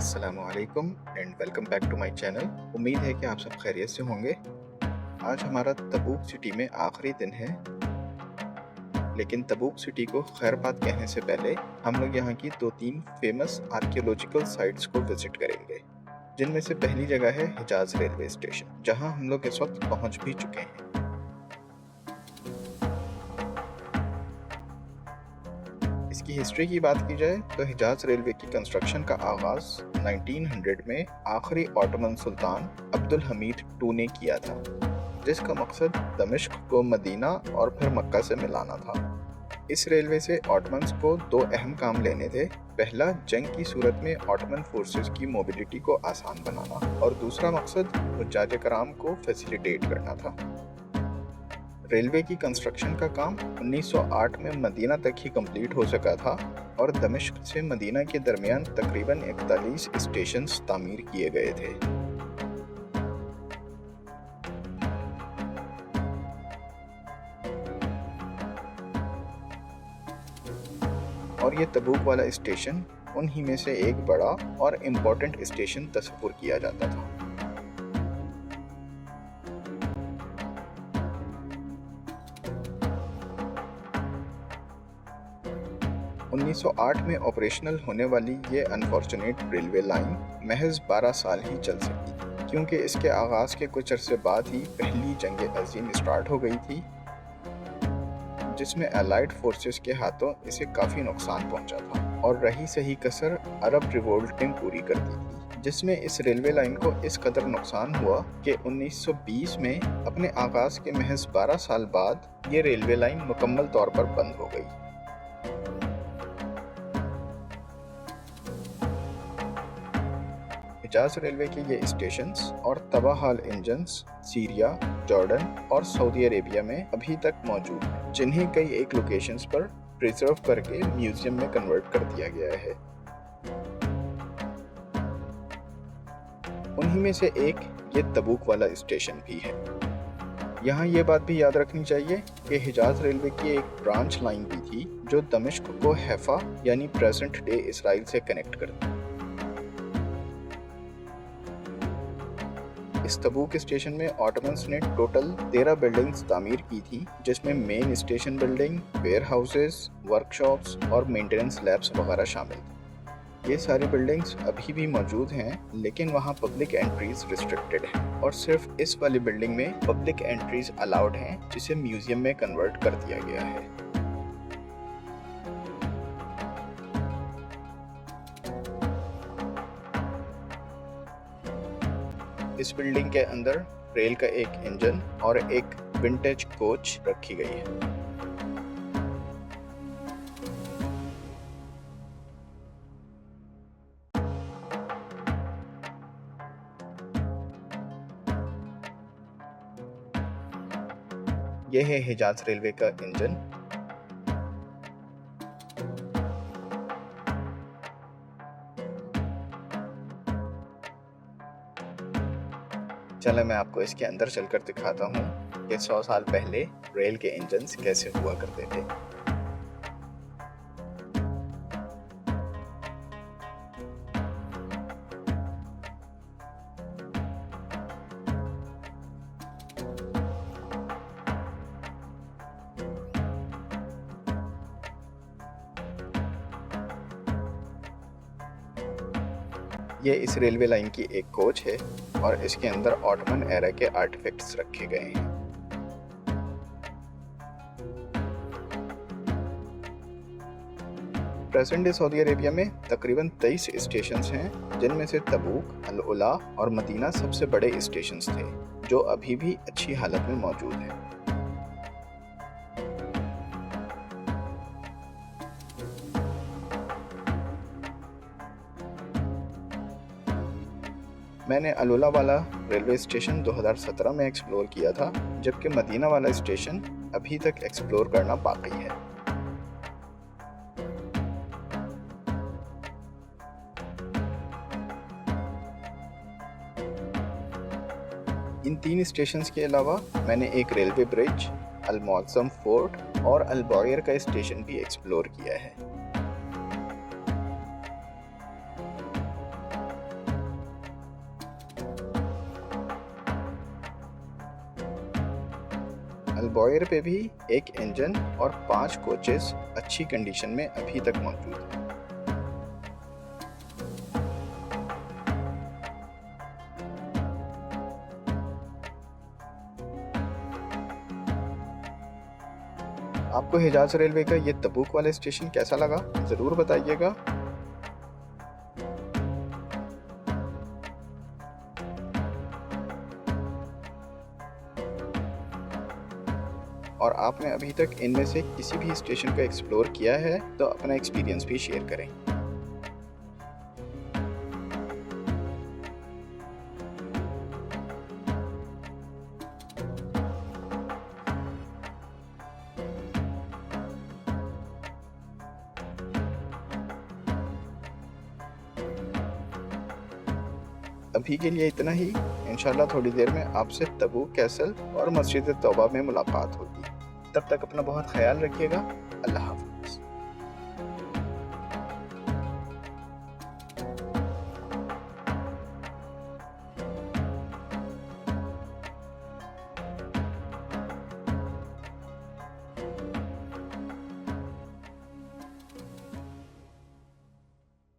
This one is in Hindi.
अस्सलामुअलैकुम and welcome back to my channel. उम्मीद है कि आप सब खैरियत से होंगे। आज हमारा तबूक सिटी में आखिरी दिन है, लेकिन तबूक सिटी को खैरबाद कहने से पहले हम लोग यहाँ की 2-3 फेमस आर्कियोलॉजिकल साइट्स को विजिट करेंगे, जिनमें से पहली जगह है हिजाज रेलवे स्टेशन, जहाँ हम लोग इस वक्त पहुँच भी चुके हैं। इसकी हिस्ट्री की बात की जाए तो हिजाज रेलवे की कंस्ट्रक्शन का आगाज 1900 में आखिरी ऑटोमन सुल्तान अब्दुल हमीद II ने किया था, जिसका मकसद दमिश्क को मदीना और फिर मक्का से मिलाना था। इस रेलवे से ऑटोमन्स को 2 अहम काम लेने थे। पहला, जंग की सूरत में ऑटोमन फोर्सेस की मोबिलिटी को आसान बनाना, और दूसरा मकसद हुज्जाज कराम को फैसिलिटेट करना था। रेलवे की कंस्ट्रक्शन का काम 1908 में मदीना तक ही कंप्लीट हो सका था और दमिश्क से मदीना के दरमियान तकरीबन 41 स्टेशंस तामीर किए गए थे। और ये तबूक वाला स्टेशन उन्हीं में से एक बड़ा और इम्पोर्टेंट स्टेशन तस्वुर किया जाता था। 1908 में ऑपरेशनल होने वाली ये अनफॉर्चुनेट रेलवे लाइन महज 12 साल ही चल सकी, क्योंकि इसके आगाज़ के कुछ अरसे बाद ही पहली जंग अज़ीम स्टार्ट हो गई थी, जिसमें अलाइड फोर्सेस के हाथों इसे काफ़ी नुकसान पहुंचा था और रही सही कसर अरब रिवोल्ट ने पूरी कर दी थी, जिसमें इस रेलवे लाइन को इस कदर नुकसान हुआ कि 1920 में अपने आगाज़ के महज 12 साल बाद ये रेलवे लाइन मुकम्मल तौर पर बंद हो गई। हिजाज रेलवे के ये स्टेशंस और तबाहाल इंजन्स सीरिया, जॉर्डन और सऊदी अरेबिया में अभी तक मौजूद हैं, जिन्हें कई एक लोकेशंस पर प्रिजर्व करके म्यूजियम में कन्वर्ट कर दिया गया है। उन्हीं में से एक ये तबूक वाला स्टेशन भी है। यहाँ ये बात भी याद रखनी चाहिए कि हिजाज रेलवे की एक ब्रांच लाइन भी थी जो दमिश्क को हैफा यानी प्रेजेंट डे इसराइल से कनेक्ट करती। इस तबूक स्टेशन में ऑटोमन्स ने टोटल 13 बिल्डिंग्स तामीर की थी, जिसमें main station building, warehouses, workshops और मेंटेनेंस लैब्स वगैरह शामिल थे। ये सारी बिल्डिंग्स अभी भी मौजूद हैं, लेकिन वहाँ पब्लिक एंट्रीज रिस्ट्रिक्टेड हैं और सिर्फ इस वाली बिल्डिंग में पब्लिक एंट्रीज अलाउड हैं, जिसे म्यूजियम में कन्वर्ट कर दिया गया है। इस बिल्डिंग के अंदर रेल का एक इंजन और एक विंटेज कोच रखी गई है। यह है हिजाज रेलवे का इंजन। चलो मैं आपको इसके अंदर चलकर दिखाता हूँ कि 100 साल पहले रेल के इंजन्स कैसे हुआ करते थे। ये इस रेलवे लाइन की एक कोच है और इसके अंदर ऑटोमन एरा के आर्टिफैक्ट्स रखे गए हैं। प्रेजेंट डे सऊदी अरेबिया में तकरीबन 23 स्टेशंस हैं, जिनमें से तबूक, अल उला और मदीना सबसे बड़े स्टेशंस थे, जो अभी भी अच्छी हालत में मौजूद हैं। मैंने अलुला वाला रेलवे स्टेशन 2017 में एक्सप्लोर किया था, जबकि मदीना वाला स्टेशन अभी तक एक्सप्लोर करना बाकी है। इन 3 स्टेशंस के अलावा मैंने एक रेलवे ब्रिज, अल मौज़म फोर्ट और अल बॉयर का स्टेशन भी एक्सप्लोर किया है। अलबॉयर पे भी एक इंजन और 5 कोचेस अच्छी कंडीशन में अभी तक मौजूद हैं। आपको हिजाज रेलवे का ये तबूक वाला स्टेशन कैसा लगा ज़रूर बताइएगा। और आपने अभी तक इनमें से किसी भी स्टेशन को एक्सप्लोर किया है तो अपना एक्सपीरियंस भी शेयर करें। अभी के लिए इतना ही। इंशाल्लाह थोड़ी देर में आपसे तबूक कैसल और मस्जिद तौबा में मुलाकात होगी। तब तक अपना बहुत ख्याल रखिएगा। अल्लाह।